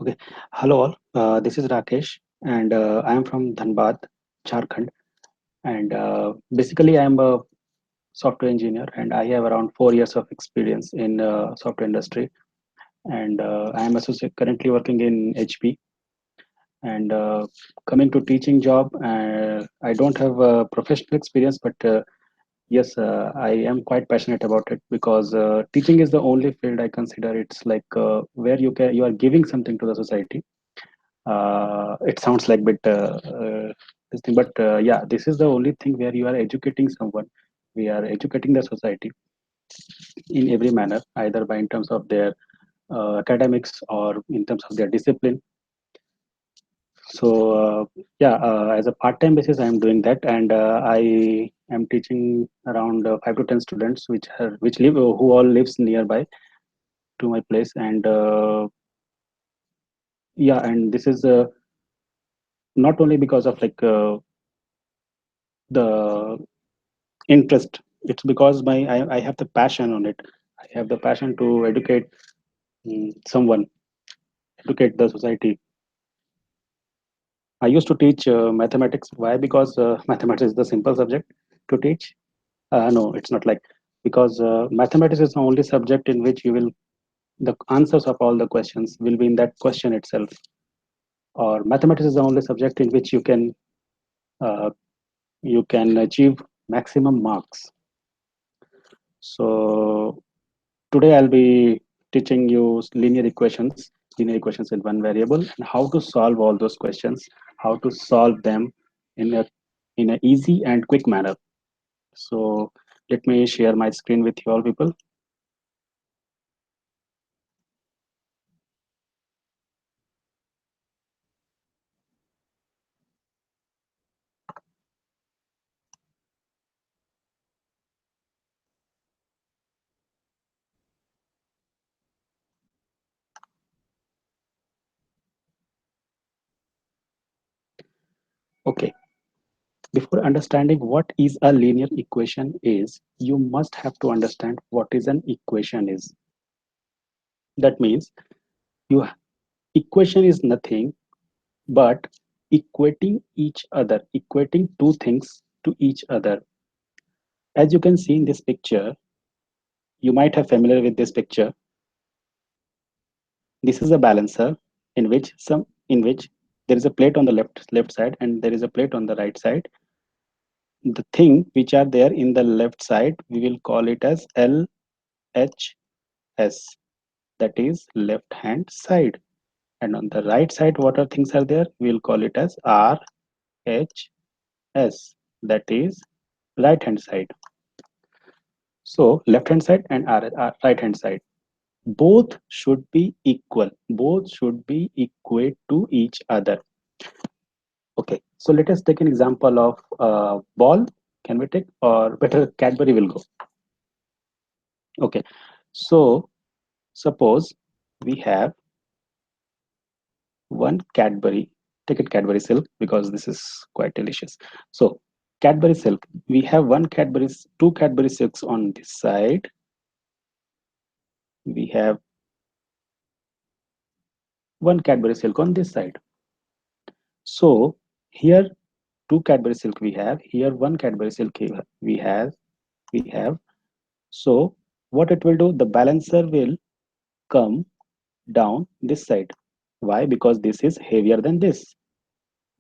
Okay. Hello all. This is Rakesh, and I am from Dhanbad, Jharkhand. And basically, I am a software engineer, and I have around 4 years of experience in software industry. And I am currently working in HP. And coming to teaching job, I don't have professional experience, but yes, I am quite passionate about it because teaching is the only field I consider it's like where you are giving something to the society. It sounds like bit this thing, but yeah, this is the only thing where you are educating someone. We are educating the society in every manner, either by in terms of their academics or in terms of their discipline. So yeah, as a part-time basis, I am doing that, and I am teaching around 5 to 10 students, which live who all lives nearby to my place, and yeah, and this is not only because of like the interest. It's because I have the passion on it. I have the passion to educate someone, educate the society. I used to teach mathematics. Why? Because mathematics is the simple subject to teach. No, it's not like, because mathematics is the only subject in which you will the answers of all the questions will be in that question itself. Or mathematics is the only subject in which uh, you can achieve maximum marks. So today I'll be teaching you linear equations in one variable, and how to solve all those questions, how to solve them in a easy and quick manner. So let me share my screen with you all people. Okay. Before understanding what is a linear equation is, you must have to understand what is an equation is. That means you equation is nothing but equating two things to each other. As you can see in this picture, you might have familiar with this picture. This is a balancer in which there is a plate on the left side and there is a plate on the right side. The thing which are there in the left side, we will call it as LHS, that is left hand side. And on the right side, what are things are there? We will call it as RHS, that is right hand side. So left hand side and right hand side, both should be equal, both should be equate to each other. Okay, so let us take an example of ball. Can we take, or better, Cadbury will go? Okay, so suppose we have one Cadbury. Take it Cadbury Silk because this is quite delicious. So Cadbury Silk, we have two Cadbury Silks on this side. We have one Cadbury Silk on this side. So here two Cadbury Silk we have. Here one Cadbury Silk we have. So what it will do? The balancer will come down this side. Why? Because this is heavier than this.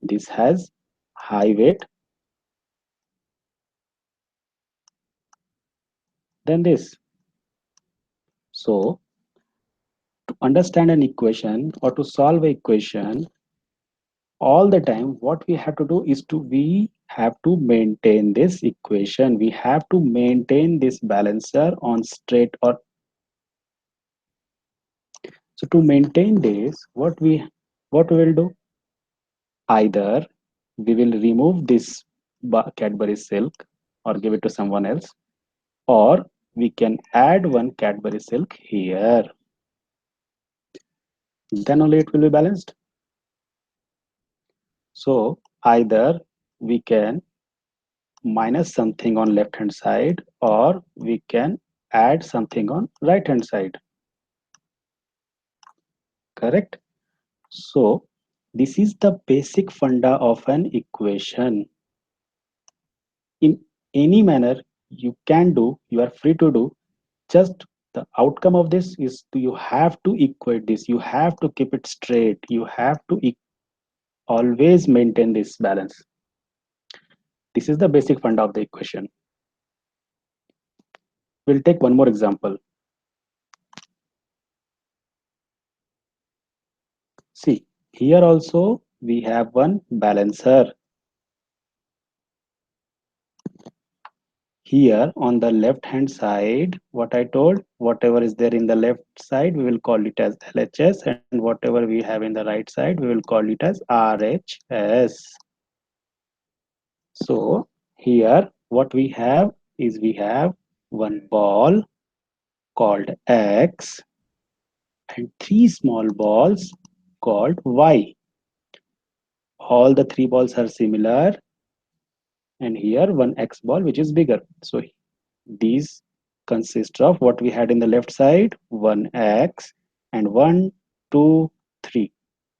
This has high weight than this. So to understand an equation or to solve an equation, all the time what we have to do is we have to maintain this equation. We have to maintain this balancer on straight. Or so to maintain this, what we will do? Either we will remove this Cadbury Silk or give it to someone else, or we can add one Cadbury Silk here. Then only it will be balanced. So either we can minus something on left hand side, or we can add something on right hand side. Correct? So this is the basic funda of an equation. In any manner you can do, you are free to do. Just the outcome of this is you have to equate this, you have to keep it straight, you have to always maintain this balance. This is the basic funda of the equation. We'll take one more example. See, here also we have one balancer. Here on the left hand side, what I told, whatever is there in the left side, we will call it as LHS, and whatever we have in the right side, we will call it as RHS. So here what we have is we have one ball called X and three small balls called Y. All the three balls are similar, and here one X ball which is bigger. So these consist of what we had in the left side, one X and one, two, three.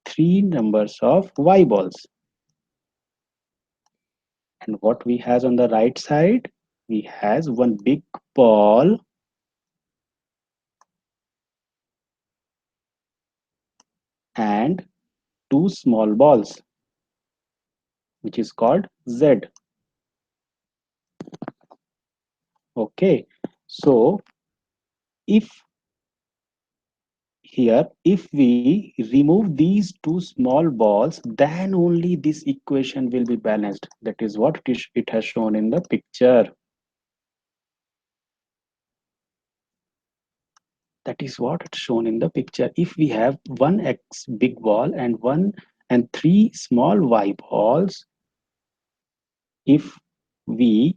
Three numbers of Y balls. And what we has on the right side, we has one big ball and two small balls, which is called Z. Okay, so if here, if we remove these two small balls, then only this equation will be balanced. That is what it has shown in the picture. That is what it's shown in the picture. If we have one X big ball and three small Y balls, if we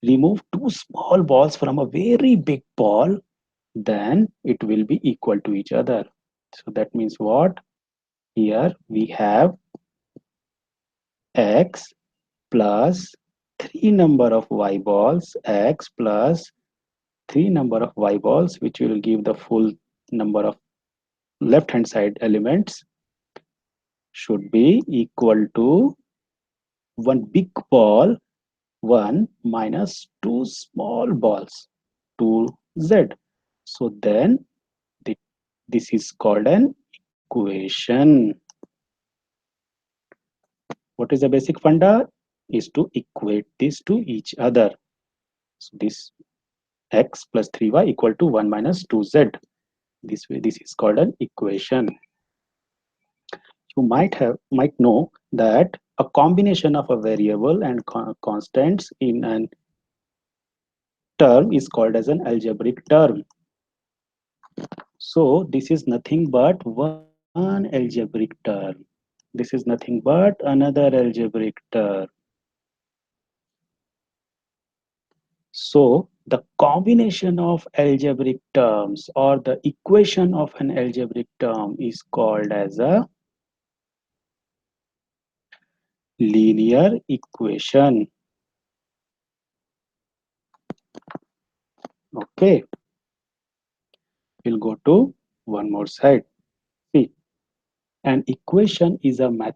remove two small balls from a very big ball, then it will be equal to each other. So that means what? Here we have X plus three number of Y balls, X plus three number of Y balls, which will give the full number of left hand side elements, should be equal to one big ball 1 minus two small balls 2Z. So then this is called an equation. What is the basic funda? Is to equate these to each other. So this X plus 3Y equal to 1 minus 2Z. This way, this is called an equation. You might know that a combination of a variable and constants in an term is called as an algebraic term. So this is nothing but one algebraic term. This is nothing but another algebraic term. So the combination of algebraic terms or the equation of an algebraic term is called as a linear equation. Okay, we'll go to one more side. See, an equation is a math.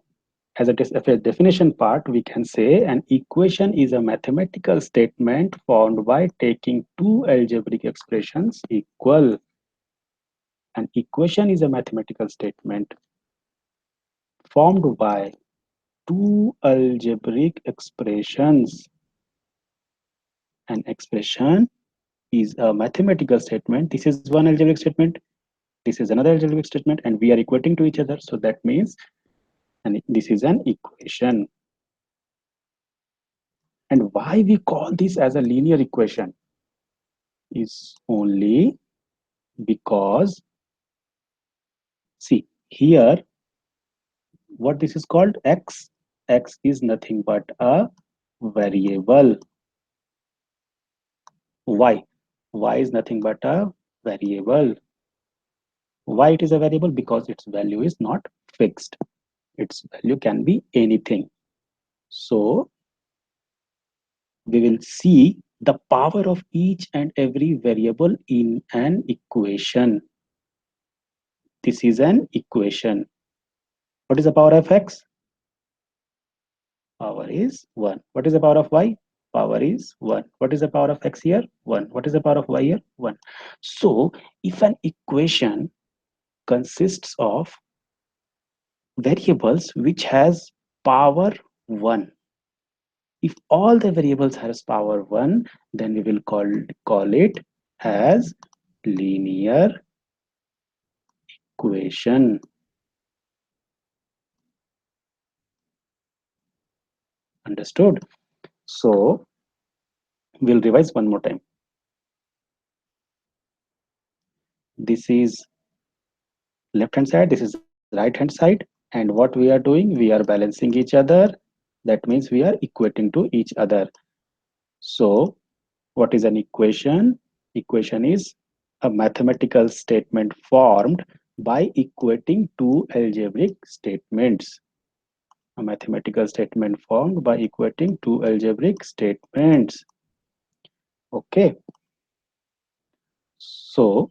As a definition part, we can say an equation is a mathematical statement formed by taking two algebraic expressions equal. An equation is a mathematical statement formed by two algebraic expressions. An expression is a mathematical statement. This is one algebraic statement. This is another algebraic statement, and we are equating to each other. So that means, and this is an equation. And why we call this as a linear equation is only because, see here, what this is called x is nothing but a variable. Y is nothing but a variable. Why it is a variable? Because its value is not fixed. Its value can be anything. So we will see the power of each and every variable in an equation. This is an equation. What is the power of x? Power is 1. What is the power of y? Power is 1. What is the power of x here? 1. What is the power of y here? 1. So if an equation consists of variables which has power 1, if all the variables has power 1, then we will call it as linear equation. Understood? So we'll revise one more time. This is left hand side, this is right hand side, and what we are doing, we are balancing each other. That means we are equating to each other. So what is an equation? Equation is a mathematical statement formed by equating two algebraic statements. A mathematical statement formed by equating two algebraic statements. Okay. So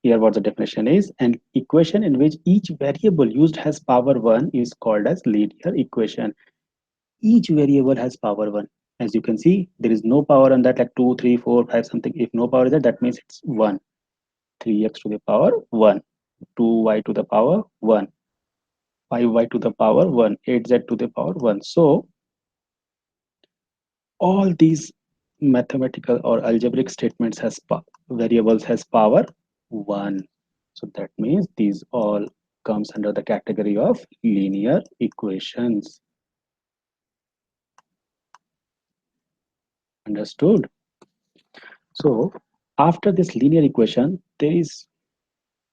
here what the definition is: an equation in which each variable used has power 1 is called as linear equation. Each variable has power 1. As you can see, there is no power on that, like 2, 3, 4, 5, something. If no power is there, that means it's 1. 3x to the power 1, 2y to the power 1, 5y to the power 1, 8z to the power 1. So all these mathematical or algebraic statements has variables has power 1. So that means these all comes under the category of linear equations. Understood? So after this linear equation, there is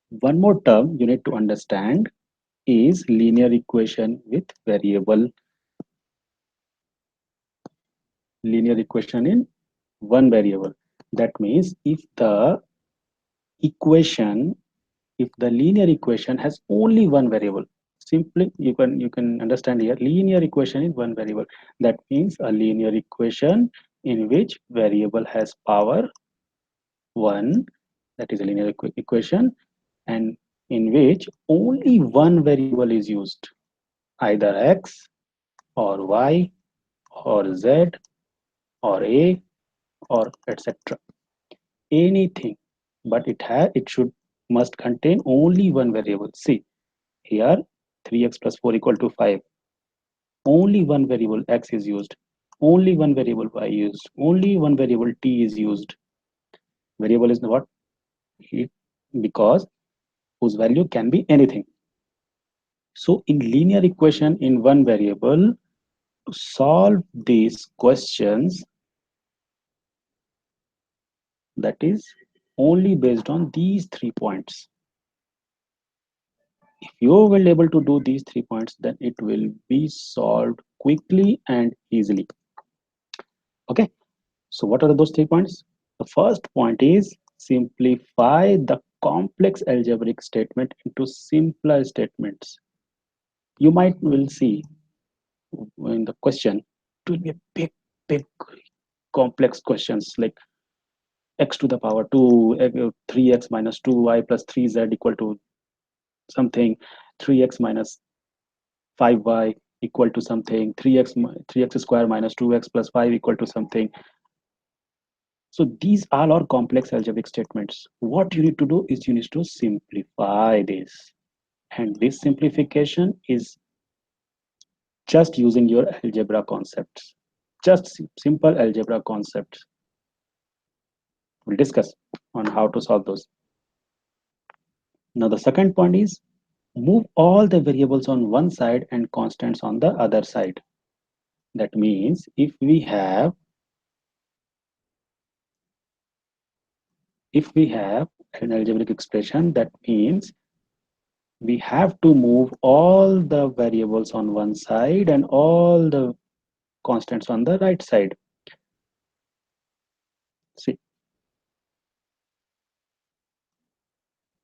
one more term you need to understand, is linear equation with variable. Linear equation in one variable. That means equation if the linear equation has only one variable, simply you can understand here, linear equation in one variable. That means a linear equation in which variable has power 1, that is a linear equation, and in which only one variable is used, either x or y or z or a or etc. Anything, but it should must contain only one variable. See here, 3x plus 4 equal to 5. Only one variable x is used, only one variable y used, only one variable t is used. Variable is what? It, because whose value can be anything. So in linear equation in one variable, to solve these questions, that is only based on these 3 points. If you will able to do these 3 points, then it will be solved quickly and easily. Okay, so what are those 3 points? The first point is simplify the complex algebraic statement into simpler statements. You might will see in the question, it will be a big complex questions like x to the power 2, 3x minus 2y plus 3z equal to something, 3x minus 5y equal to something, 3x square minus 2x plus 5 equal to something. So these all are complex algebraic statements. What you need to do is you need to simplify this, and this simplification is just using your algebra concepts, just simple algebra concepts. We'll discuss on how to solve those. Now the second point is move all the variables on one side and constants on the other side. That means if we have an algebraic expression, that means we have to move all the variables on one side and all the constants on the right side. See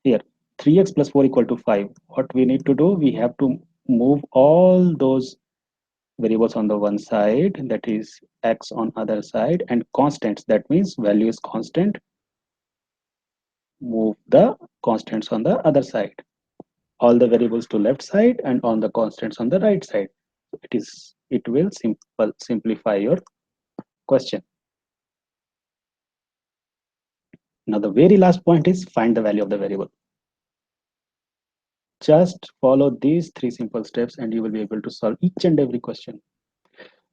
here, 3x plus 4 equal to 5. What we need to do, we have to move all those variables on the one side, that is x on other side, and constants, that means value is constant, move the constants on the other side. all the variables to left side and on the constants on the right side. It will simplify your question. Now the very last point is find the value of the variable. Just follow these three simple steps and you will be able to solve each and every question.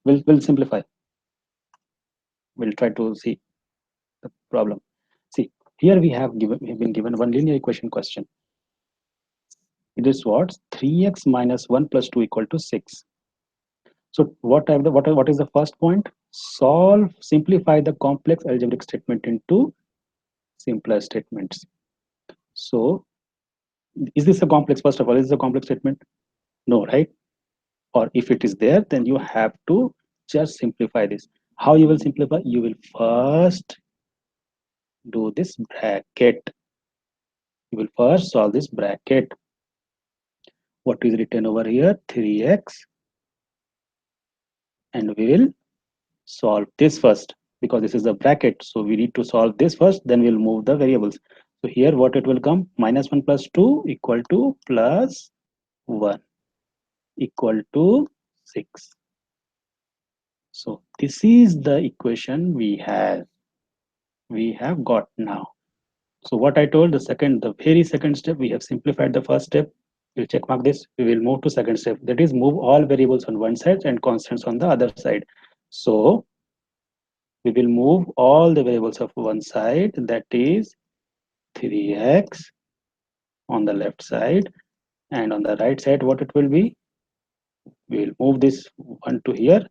We'll simplify. We'll try to see the problem. See, here we have been given one linear equation question. It is what? 3x minus 1 plus 2 equal to 6. So what is the first point? Simplify the complex algebraic statement into simpler statements. So is this a complex? First of all, is this a complex statement? No, right? Or if it is there, then you have to just simplify this. How you will simplify? You will first do this bracket. You will first solve this bracket. What is written over here? 3x, and we will solve this first because this is the bracket. So we need to solve this first, then we'll move the variables. So here what it will come? Minus 1 plus 2 equal to plus 1 equal to 6. So this is the equation we have got now. So what I told, the very second step, we have simplified the first step. We'll check mark this. We will move to second step. That is, move all variables on one side and constants on the other side. So we will move all the variables of one side, that is 3x on the left side, and on the right side what it will be? We will move this 1 to here,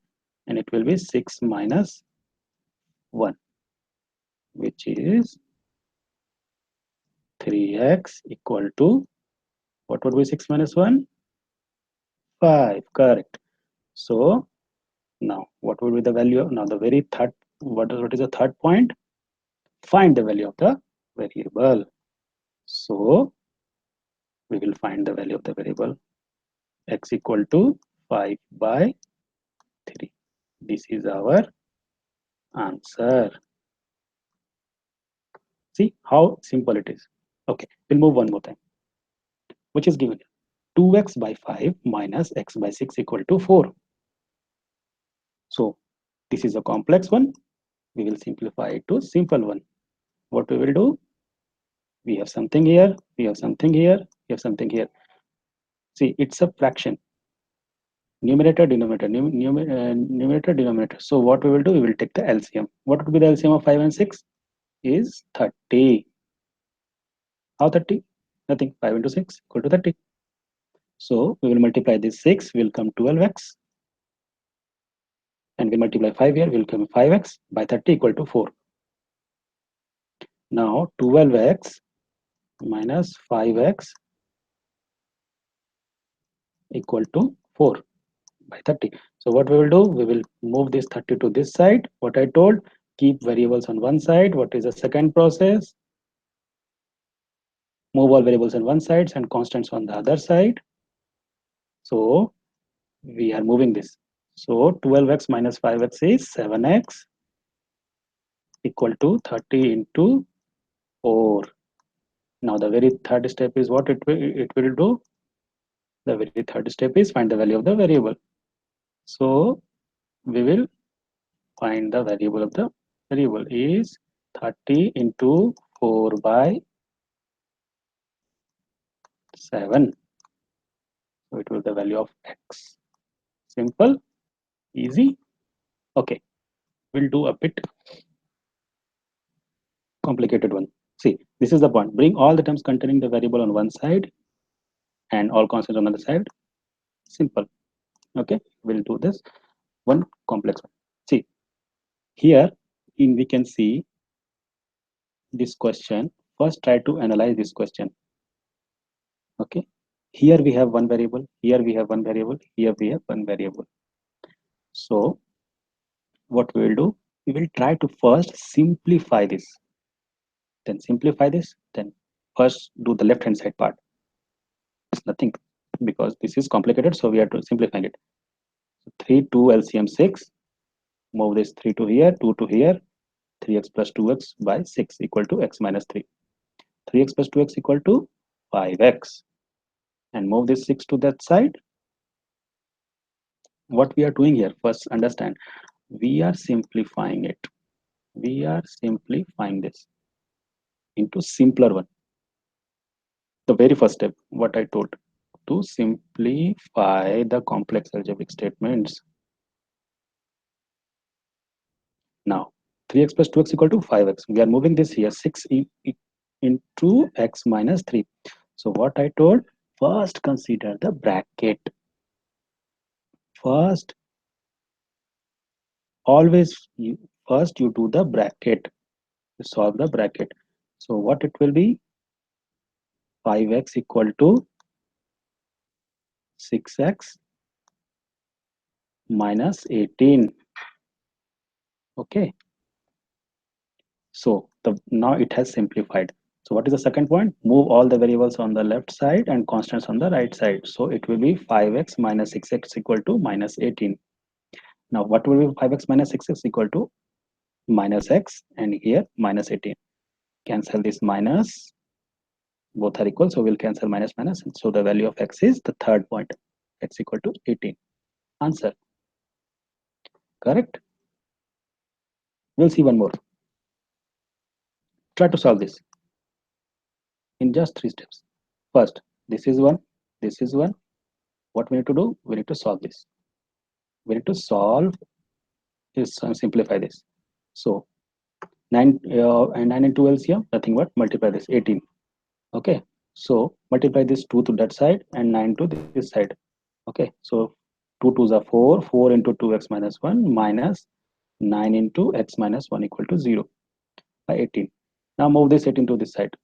and it will be 6 minus 1, which is 3x equal to, what would be 6 minus 1? 5, correct. So now what would be the value? Now the very third, what is the third point? Find the value of the variable. So we will find the value of the variable x equal to 5 by 3. This is our answer. See how simple it is. Okay, we'll move one more time, which is given 2x by 5 minus x by 6 equal to 4. So this is a complex one. We will simplify it to simple one. What we will do? We have something here, we have something here, we have something here. See, it's a fraction. Numerator, denominator, numerator, denominator. So what we will do? We will take the LCM. What would be the LCM of 5 and 6? Is 30. How 30? Nothing. 5 into 6 equal to 30. So we will multiply this 6, will come 12x. And we multiply 5 here, will come 5x by 30 equal to 4. Now 12x minus 5x equal to 4 by 30. So what we will do? We will move this 30 to this side. What I told, keep variables on one side. What is the second process? Move all variables on one side and constants on the other side. So we are moving this. So 12x minus 5x is 7x equal to 30 into 4. Now the very third step is what it will do? The very third step is find the value of the variable. So we will find the variable of the variable is 30 into 4 by 7. So it will be the value of x. Simple, easy. Okay, we'll do a bit complicated one. See, this is the point. Bring all the terms containing the variable on one side and all constants on the other side. Simple. Okay, we'll do this one complex one. See, here we can see this question. First, try to analyze this question. Okay, here we have one variable, here we have one variable, here we have one variable. So what we will do? We will try to first simplify this. Then simplify this. Then first do the left hand side part. It's nothing because this is complicated, so we are to simplifying it. So 3, 2 LCM 6. Move this 3 to here, 2 to here. 3x plus 2x by 6 equal to x minus 3. 3x plus 2x equal to 5x. and move this 6 to that side. What we are doing here, first understand, we are simplifying it. We are simplifying this into simpler one. The very first step, what I told, to simplify the complex algebraic statements. Now, 3x plus 2x equal to 5x. We are moving this here, 6 into x minus 3. So what I told, first consider the bracket. First, always, first you do the bracket. You solve the bracket. So what it will be, 5x equal to 6x minus 18. Okay. So now it has simplified. So what is the second point? Move all the variables on the left side and constants on the right side. So it will be 5x minus 6x equal to minus 18. Now what will be 5x minus 6x equal to minus x, and here minus 18. Cancel this minus, both are equal, so we'll cancel minus minus. So the value of x is the third point, x equal to 18. Answer. Correct? We'll see one more. Try to solve this in just 3 steps. First, this is one, this is one. What we need to do? We need to solve this. We need to solve this and simplify this. So 9 and 9 and 2 LCM, nothing but multiply this, 18. Okay, so multiply this 2 to that side and 9 to this side. Okay, so 2 2s are 4, 4 into 2x minus 1 minus 9 into x minus 1 equal to 0 by 18. Now move this 18 to this side.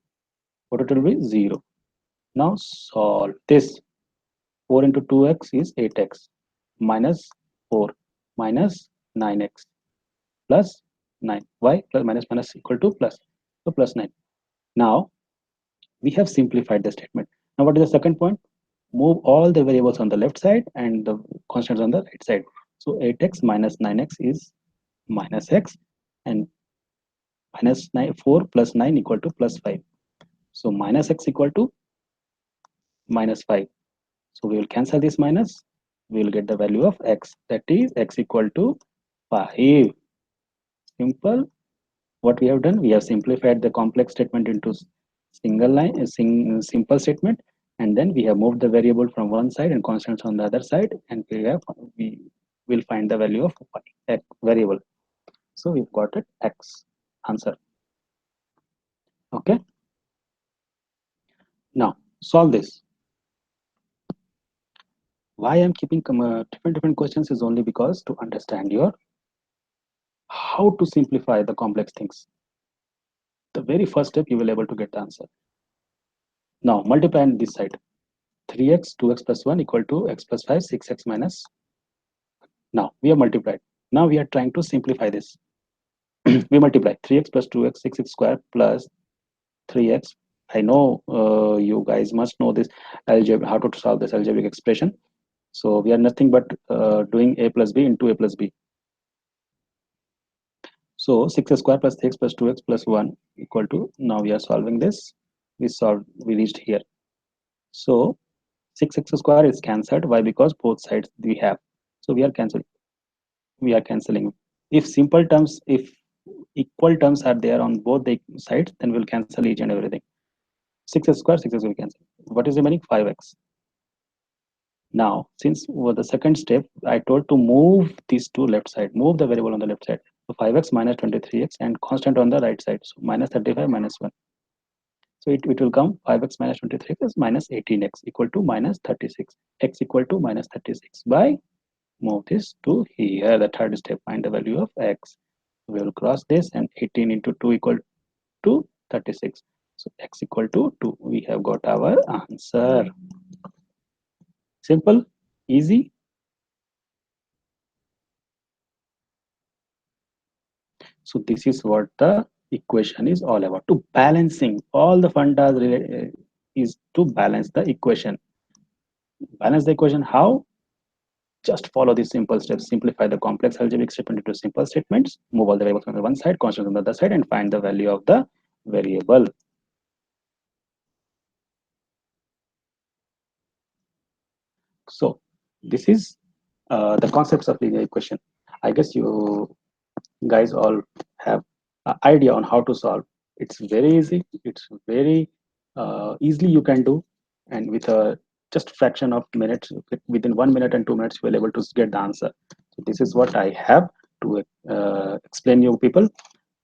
What it will be? 0. Now solve this. 4 into 2x is 8x minus 4 minus 9x plus 9. Why? Plus minus minus equal to plus. So plus 9. Now we have simplified the statement. Now what is the second point? Move all the variables on the left side and the constants on the right side. So 8x minus 9x is minus x, and minus 9, 4 plus 9 equal to plus 5. So minus x equal to minus 5. So we will cancel this minus. We will get the value of x, that is x equal to 5. Simple. What we have done, we have simplified the complex statement into single line, simple statement, and then we have moved the variable from one side and constants on the other side, and we will find the value of x variable. So we've got it, x answer. Okay. Now solve this. Why I'm keeping different questions is only because to understand your how to simplify the complex things. The very first step you will able to get the answer. Now multiply on this side. 3x 2x plus 1 equal to x plus 5 6x minus. Now we have multiplied. Now we are trying to simplify this. We multiply 3x plus 2x 6x square plus 3x. I know you guys must know this algebra, how to solve this algebraic expression. So we are nothing but doing a plus b into a plus b. So 6x square plus 3x plus 2x plus 1 equal to, now we are solving this. We reached here. So 6x square is cancelled. Why? Because both sides we have. So we are cancelling. If simple terms, if equal terms are there on both the sides, then we'll cancel each and everything. 6x square, 6x will cancel. What is remaining? 5x. Now, since the second step, I told to move these two left side, move the variable on the left side. So 5x minus 23x and constant on the right side. So minus 35 minus 1. So it will come 5x minus 23 is minus 18x equal to minus 36. X equal to minus 36 by move this to here. The third step, find the value of x. We will cross this, and 18 into 2 equal to 36. So x equal to 2. We have got our answer. Simple, easy. So this is what the equation is all about. To balancing all the fundas is to balance the equation. Balance the equation how? Just follow these simple steps. Simplify the complex algebraic statement into simple statements. Move all the variables on the one side, constants on the other side, and find the value of the variable. So this is the concepts of linear equation. I guess you guys all have an idea on how to solve. It's very easy. It's very easily you can do, and with a just fraction of minutes, within 1 minute and 2 minutes, you will able to get the answer. So this is what I have to explain you people,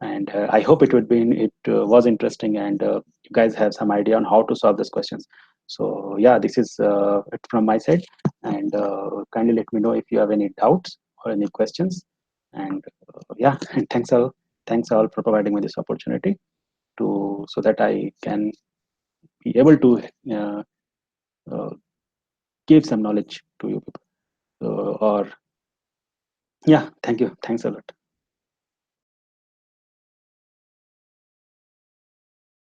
and I hope it was interesting, and you guys have some idea on how to solve these questions. So yeah, this is it from my side, and kindly let me know if you have any doubts or any questions. And yeah, and thanks all for providing me this opportunity to so that I can be able to uh, uh, give some knowledge to you people. So, or yeah, thank you, thanks a lot.